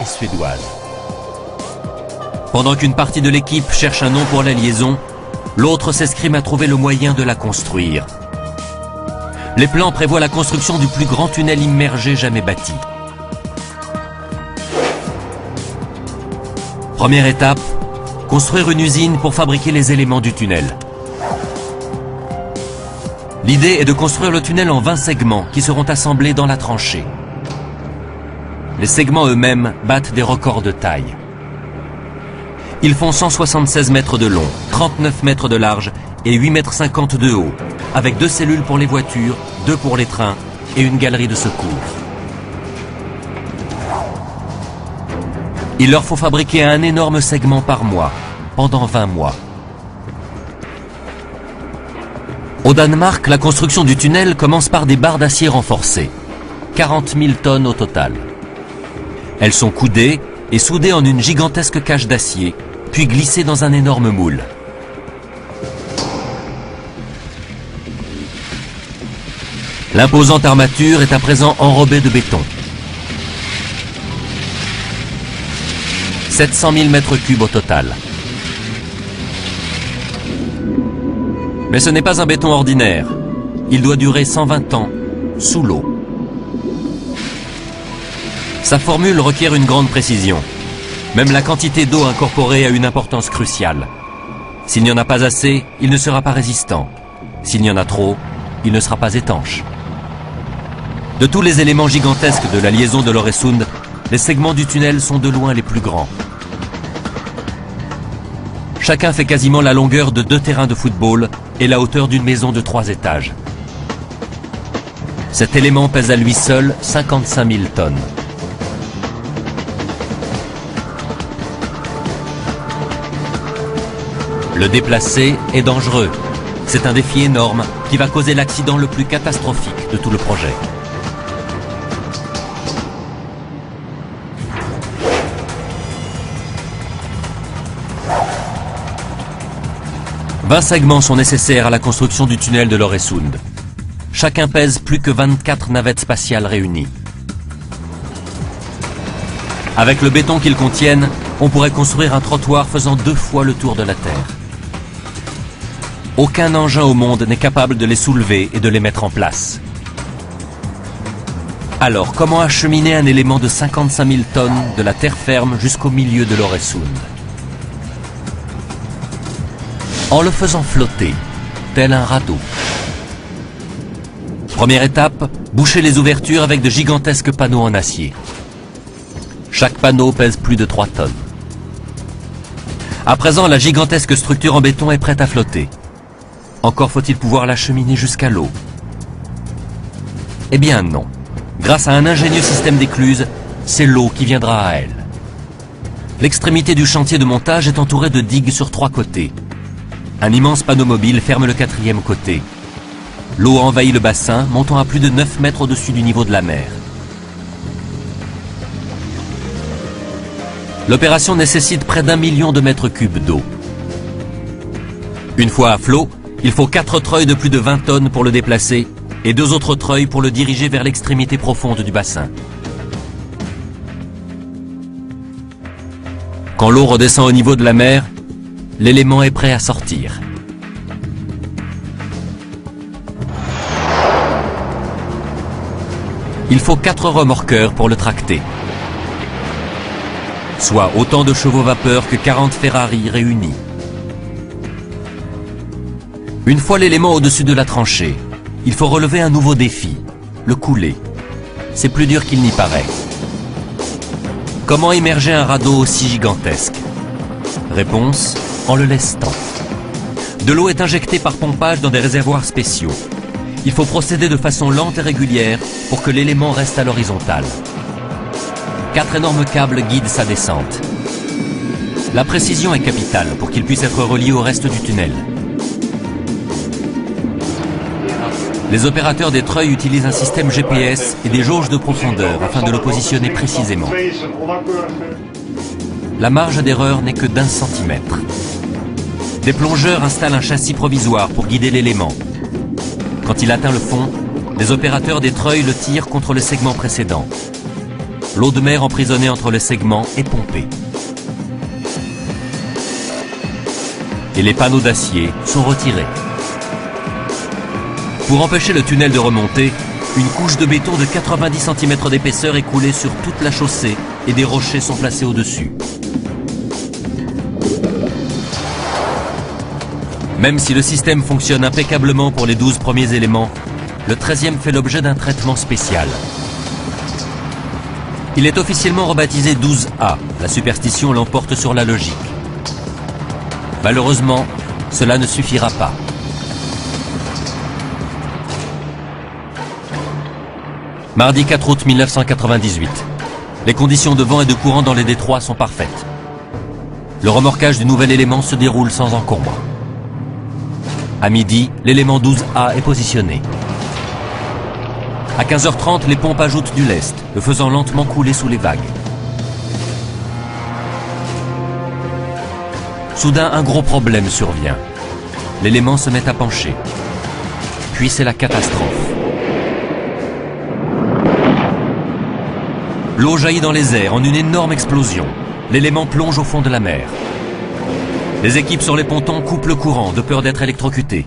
et suédoise. Pendant qu'une partie de l'équipe cherche un nom pour la liaison, l'autre s'escrime à trouver le moyen de la construire. Les plans prévoient la construction du plus grand tunnel immergé jamais bâti. Première étape, construire une usine pour fabriquer les éléments du tunnel. L'idée est de construire le tunnel en 20 segments qui seront assemblés dans la tranchée. Les segments eux-mêmes battent des records de taille. Ils font 176 mètres de long, 39 mètres de large et 8,50 mètres de haut, avec 2 cellules pour les voitures, 2 pour les trains et une galerie de secours. Il leur faut fabriquer un énorme segment par mois, pendant 20 mois. Au Danemark, la construction du tunnel commence par des barres d'acier renforcées. 40 000 tonnes au total. Elles sont coudées et soudées en une gigantesque cage d'acier, puis glissées dans un énorme moule. L'imposante armature est à présent enrobée de béton. 700 000 mètres cubes au total. Mais ce n'est pas un béton ordinaire. Il doit durer 120 ans, sous l'eau. Sa formule requiert une grande précision. Même la quantité d'eau incorporée a une importance cruciale. S'il n'y en a pas assez, il ne sera pas résistant. S'il y en a trop, il ne sera pas étanche. De tous les éléments gigantesques de la liaison de l'Øresund, les segments du tunnel sont de loin les plus grands. Chacun fait quasiment la longueur de 2 terrains de football et la hauteur d'une maison de 3 étages. Cet élément pèse à lui seul 55 000 tonnes. Le déplacer est dangereux. C'est un défi énorme qui va causer l'accident le plus catastrophique de tout le projet. « 20 segments sont nécessaires à la construction du tunnel de l'Øresund. Chacun pèse plus que 24 navettes spatiales réunies. Avec le béton qu'ils contiennent, on pourrait construire un trottoir faisant 2 fois le tour de la Terre. Aucun engin au monde n'est capable de les soulever et de les mettre en place. Alors, comment acheminer un élément de 55 000 tonnes de la terre ferme jusqu'au milieu de l'Øresund? En le faisant flotter, tel un radeau. Première étape, boucher les ouvertures avec de gigantesques panneaux en acier. Chaque panneau pèse plus de 3 tonnes. À présent, la gigantesque structure en béton est prête à flotter. Encore faut-il pouvoir l'acheminer jusqu'à l'eau. Eh bien non. Grâce à un ingénieux système d'écluses, c'est l'eau qui viendra à elle. L'extrémité du chantier de montage est entourée de digues sur 3 côtés. Un immense panneau mobile ferme le 4e côté. L'eau envahit le bassin, montant à plus de 9 mètres au-dessus du niveau de la mer. L'opération nécessite près d'1 million de mètres cubes d'eau. Une fois à flot, il faut 4 treuils de plus de 20 tonnes pour le déplacer et 2 autres treuils pour le diriger vers l'extrémité profonde du bassin. Quand l'eau redescend au niveau de la mer, l'élément est prêt à sortir. Il faut 4 remorqueurs pour le tracter. Soit autant de chevaux vapeur que 40 Ferrari réunis. Une fois l'élément au-dessus de la tranchée, il faut relever un nouveau défi, le couler. C'est plus dur qu'il n'y paraît. Comment émerger un radeau aussi gigantesque? Réponse, en le lestant. De l'eau est injectée par pompage dans des réservoirs spéciaux. Il faut procéder de façon lente et régulière pour que l'élément reste à l'horizontale. 4 énormes câbles guident sa descente. La précision est capitale pour qu'il puisse être relié au reste du tunnel. Les opérateurs des treuils utilisent un système GPS et des jauges de profondeur afin de le positionner précisément. La marge d'erreur n'est que d'1 centimètre. Des plongeurs installent un châssis provisoire pour guider l'élément. Quand il atteint le fond, les opérateurs des treuils le tirent contre le segment précédent. l'eau de mer emprisonnée entre les segments est pompée. Et les panneaux d'acier sont retirés. Pour empêcher le tunnel de remonter, une couche de béton de 90 cm d'épaisseur est coulée sur toute la chaussée et des rochers sont placés au-dessus. Même si le système fonctionne impeccablement pour les 12 premiers éléments, le 13e fait l'objet d'un traitement spécial. Il est officiellement rebaptisé 12A, la superstition l'emporte sur la logique. Malheureusement, cela ne suffira pas. Mardi 4 août 1998. Les conditions de vent et de courant dans les détroits sont parfaites. Le remorquage du nouvel élément se déroule sans encombre. À midi, l'élément 12A est positionné. À 15h30, les pompes ajoutent du lest, le faisant lentement couler sous les vagues. Soudain, un gros problème survient. L'élément se met à pencher. Puis c'est la catastrophe. L'eau jaillit dans les airs en une énorme explosion. L'élément plonge au fond de la mer. Les équipes sur les pontons coupent le courant de peur d'être électrocutés.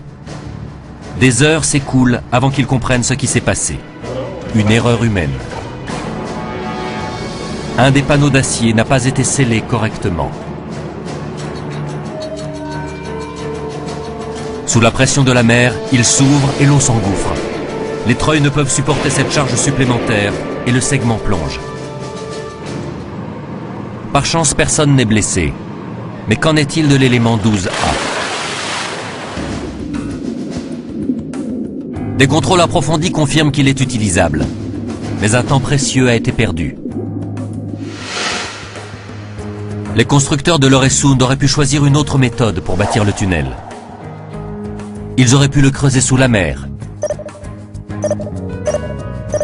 Des heures s'écoulent avant qu'ils comprennent ce qui s'est passé. Une erreur humaine. Un des panneaux d'acier n'a pas été scellé correctement. Sous la pression de la mer, il s'ouvre et l'eau s'engouffre. Les treuils ne peuvent supporter cette charge supplémentaire et le segment plonge. Par chance, personne n'est blessé. Mais qu'en est-il de l'élément 12A? Des contrôles approfondis confirment qu'il est utilisable. Mais un temps précieux a été perdu. Les constructeurs de l'Øresund auraient pu choisir une autre méthode pour bâtir le tunnel. Ils auraient pu le creuser sous la mer.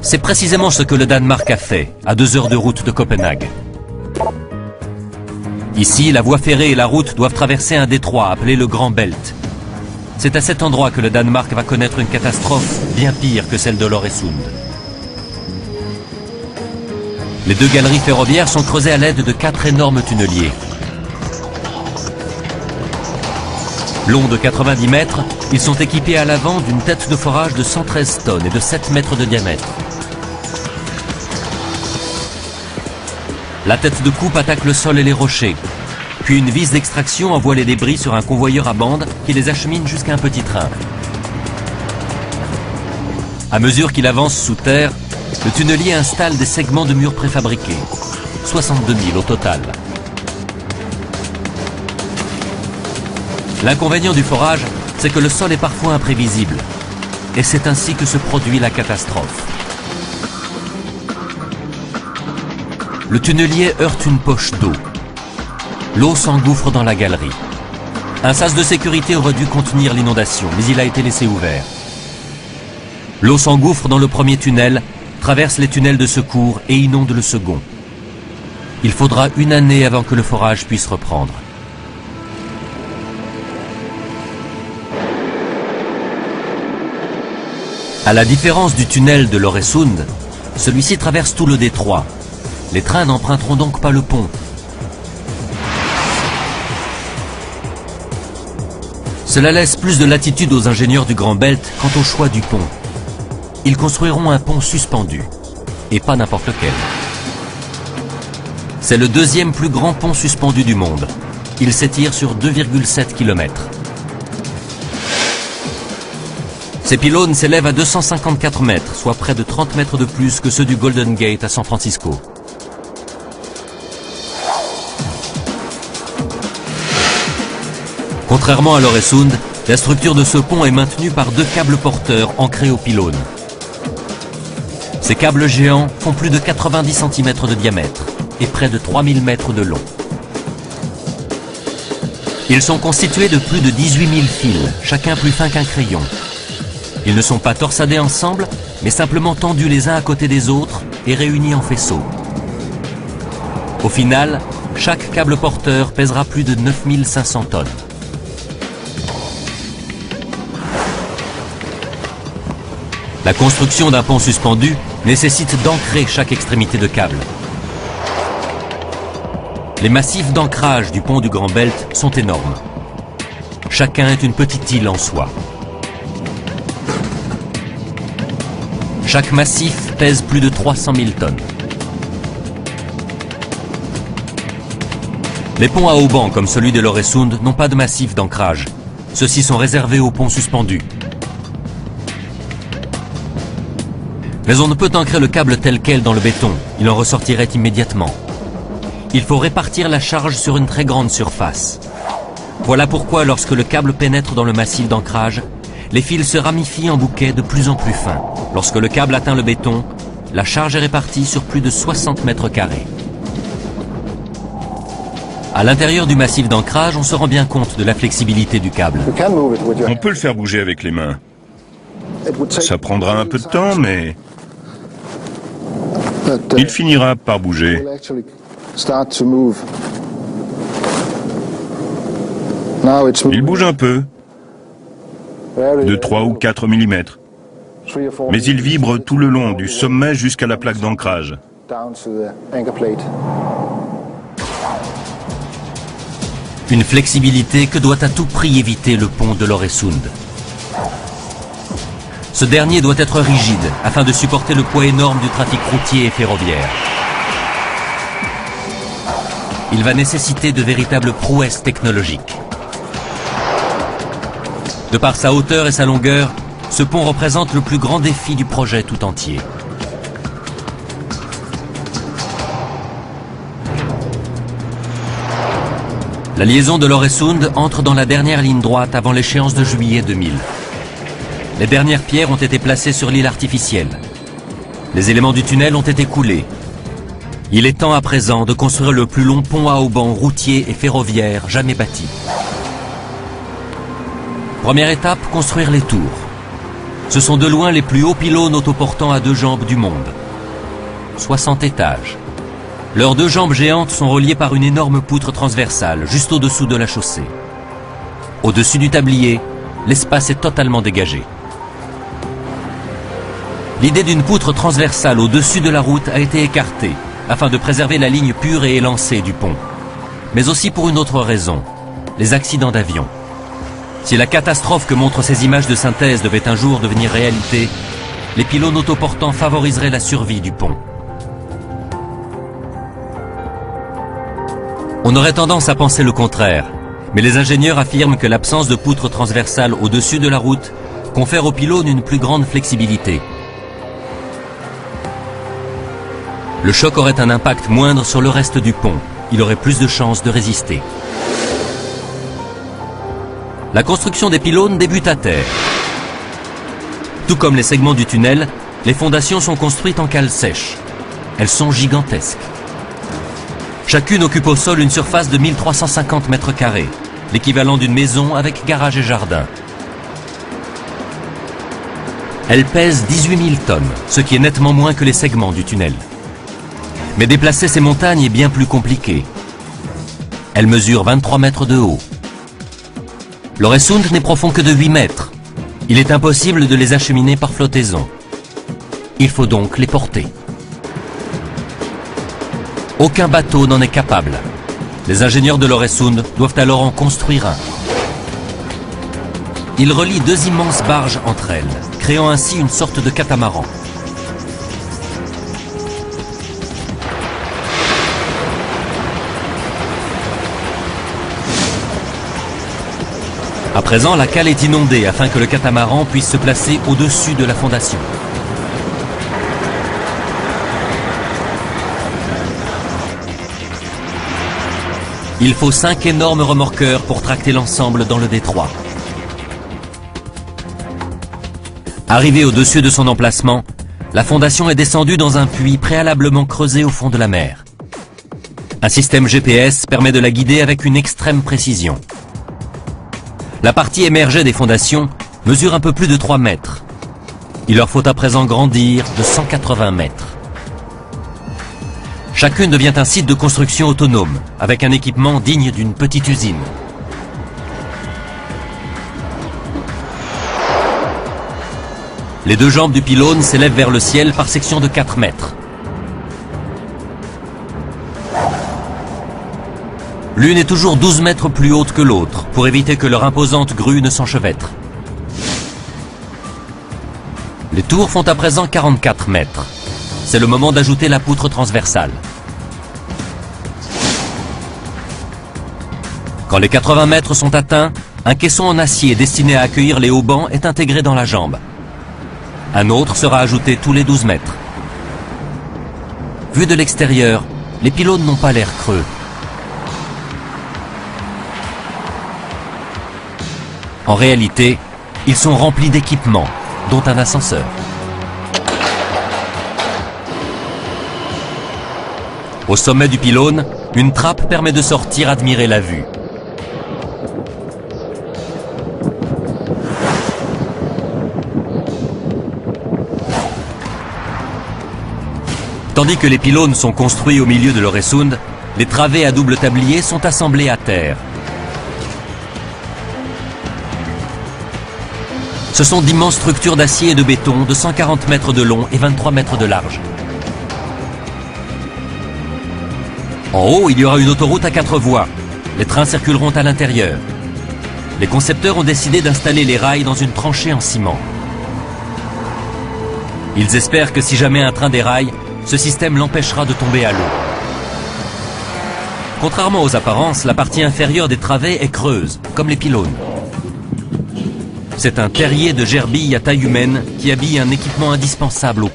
C'est précisément ce que le Danemark a fait, à 2 heures de route de Copenhague. Ici, la voie ferrée et la route doivent traverser un détroit appelé le Grand Belt. C'est à cet endroit que le Danemark va connaître une catastrophe bien pire que celle de l'Øresund. Les 2 galeries ferroviaires sont creusées à l'aide de 4 énormes tunneliers. Longs de 90 mètres, ils sont équipés à l'avant d'une tête de forage de 113 tonnes et de 7 mètres de diamètre. La tête de coupe attaque le sol et les rochers. Puis une vis d'extraction envoie les débris sur un convoyeur à bande qui les achemine jusqu'à un petit train. À mesure qu'il avance sous terre, le tunnelier installe des segments de murs préfabriqués. 62 000 au total. L'inconvénient du forage, c'est que le sol est parfois imprévisible. Et c'est ainsi que se produit la catastrophe. Le tunnelier heurte une poche d'eau. L'eau s'engouffre dans la galerie. Un sas de sécurité aurait dû contenir l'inondation, mais il a été laissé ouvert. L'eau s'engouffre dans le premier tunnel, traverse les tunnels de secours et inonde le second. Il faudra une année avant que le forage puisse reprendre. À la différence du tunnel de l'Øresund, celui-ci traverse tout le détroit. Les trains n'emprunteront donc pas le pont. Cela laisse plus de latitude aux ingénieurs du Grand Belt quant au choix du pont. Ils construiront un pont suspendu, et pas n'importe lequel. C'est le 2e plus grand pont suspendu du monde. Il s'étire sur 2,7 km. Ces pylônes s'élèvent à 254 mètres, soit près de 30 mètres de plus que ceux du Golden Gate à San Francisco. Contrairement à l'Øresund, la structure de ce pont est maintenue par 2 câbles porteurs ancrés aux pylônes. Ces câbles géants font plus de 90 cm de diamètre et près de 3000 mètres de long. Ils sont constitués de plus de 18 000 fils, chacun plus fin qu'un crayon. Ils ne sont pas torsadés ensemble, mais simplement tendus les uns à côté des autres et réunis en faisceaux. Au final, chaque câble porteur pèsera plus de 9500 tonnes. La construction d'un pont suspendu nécessite d'ancrer chaque extrémité de câble. Les massifs d'ancrage du pont du Grand Belt sont énormes. Chacun est une petite île en soi. Chaque massif pèse plus de 300 000 tonnes. Les ponts à haubans comme celui de l'Øresund n'ont pas de massif d'ancrage. Ceux-ci sont réservés aux ponts suspendus. Mais on ne peut ancrer le câble tel quel dans le béton, il en ressortirait immédiatement. Il faut répartir la charge sur une très grande surface. Voilà pourquoi lorsque le câble pénètre dans le massif d'ancrage, les fils se ramifient en bouquets de plus en plus fins. Lorsque le câble atteint le béton, la charge est répartie sur plus de 60 mètres carrés. À l'intérieur du massif d'ancrage, on se rend bien compte de la flexibilité du câble. On peut le faire bouger avec les mains. Ça prendra un peu de temps, mais il finira par bouger. Il bouge un peu, de 3 ou 4 mm, mais il vibre tout le long, du sommet jusqu'à la plaque d'ancrage. Une flexibilité que doit à tout prix éviter le pont de l'Øresund. Ce dernier doit être rigide afin de supporter le poids énorme du trafic routier et ferroviaire. Il va nécessiter de véritables prouesses technologiques. De par sa hauteur et sa longueur, ce pont représente le plus grand défi du projet tout entier. La liaison de l'Øresund entre dans la dernière ligne droite avant l'échéance de juillet 2000. Les dernières pierres ont été placées sur l'île artificielle. Les éléments du tunnel ont été coulés. Il est temps à présent de construire le plus long pont à haubans routier et ferroviaire jamais bâti. Première étape, construire les tours. Ce sont de loin les plus hauts pylônes autoportants à deux jambes du monde. 60 étages. Leurs deux jambes géantes sont reliées par une énorme poutre transversale, juste au-dessous de la chaussée. Au-dessus du tablier, l'espace est totalement dégagé. L'idée d'une poutre transversale au-dessus de la route a été écartée, afin de préserver la ligne pure et élancée du pont. Mais aussi pour une autre raison, les accidents d'avion. Si la catastrophe que montrent ces images de synthèse devait un jour devenir réalité, les pylônes autoportants favoriseraient la survie du pont. On aurait tendance à penser le contraire, mais les ingénieurs affirment que l'absence de poutre transversale au-dessus de la route confère aux pylônes une plus grande flexibilité. Le choc aurait un impact moindre sur le reste du pont. Il aurait plus de chances de résister. La construction des pylônes débute à terre. Tout comme les segments du tunnel, les fondations sont construites en cale sèche. Elles sont gigantesques. Chacune occupe au sol une surface de 1350 mètres carrés, l'équivalent d'une maison avec garage et jardin. Elles pèsent 18 000 tonnes, ce qui est nettement moins que les segments du tunnel. Mais déplacer ces montagnes est bien plus compliqué. Elles mesurent 23 mètres de haut. L'Øresund n'est profond que de 8 mètres. Il est impossible de les acheminer par flottaison. Il faut donc les porter. Aucun bateau n'en est capable. Les ingénieurs de l'Øresund doivent alors en construire un. Ils relient deux immenses barges entre elles, créant ainsi une sorte de catamaran. À présent, la cale est inondée afin que le catamaran puisse se placer au-dessus de la fondation. Il faut 5 énormes remorqueurs pour tracter l'ensemble dans le détroit. Arrivé au-dessus de son emplacement, la fondation est descendue dans un puits préalablement creusé au fond de la mer. Un système GPS permet de la guider avec une extrême précision. La partie émergée des fondations mesure un peu plus de 3 mètres. Il leur faut à présent grandir de 180 mètres. Chacune devient un site de construction autonome, avec un équipement digne d'une petite usine. Les deux jambes du pylône s'élèvent vers le ciel par section de 4 mètres. L'une est toujours 12 mètres plus haute que l'autre, pour éviter que leur imposante grue ne s'enchevêtre. Les tours font à présent 44 mètres. C'est le moment d'ajouter la poutre transversale. Quand les 80 mètres sont atteints, un caisson en acier destiné à accueillir les haubans est intégré dans la jambe. Un autre sera ajouté tous les 12 mètres. Vu de l'extérieur, les pylônes n'ont pas l'air creux. En réalité, ils sont remplis d'équipements, dont un ascenseur. Au sommet du pylône, une trappe permet de sortir admirer la vue. Tandis que les pylônes sont construits au milieu de l'Øresund, les travées à double tablier sont assemblées à terre. Ce sont d'immenses structures d'acier et de béton de 140 mètres de long et 23 mètres de large. En haut, il y aura une autoroute à 4 voies. Les trains circuleront à l'intérieur. Les concepteurs ont décidé d'installer les rails dans une tranchée en ciment. Ils espèrent que si jamais un train déraille, ce système l'empêchera de tomber à l'eau. Contrairement aux apparences, la partie inférieure des travées est creuse, comme les pylônes. C'est un terrier de gerbille à taille humaine qui habille un équipement indispensable au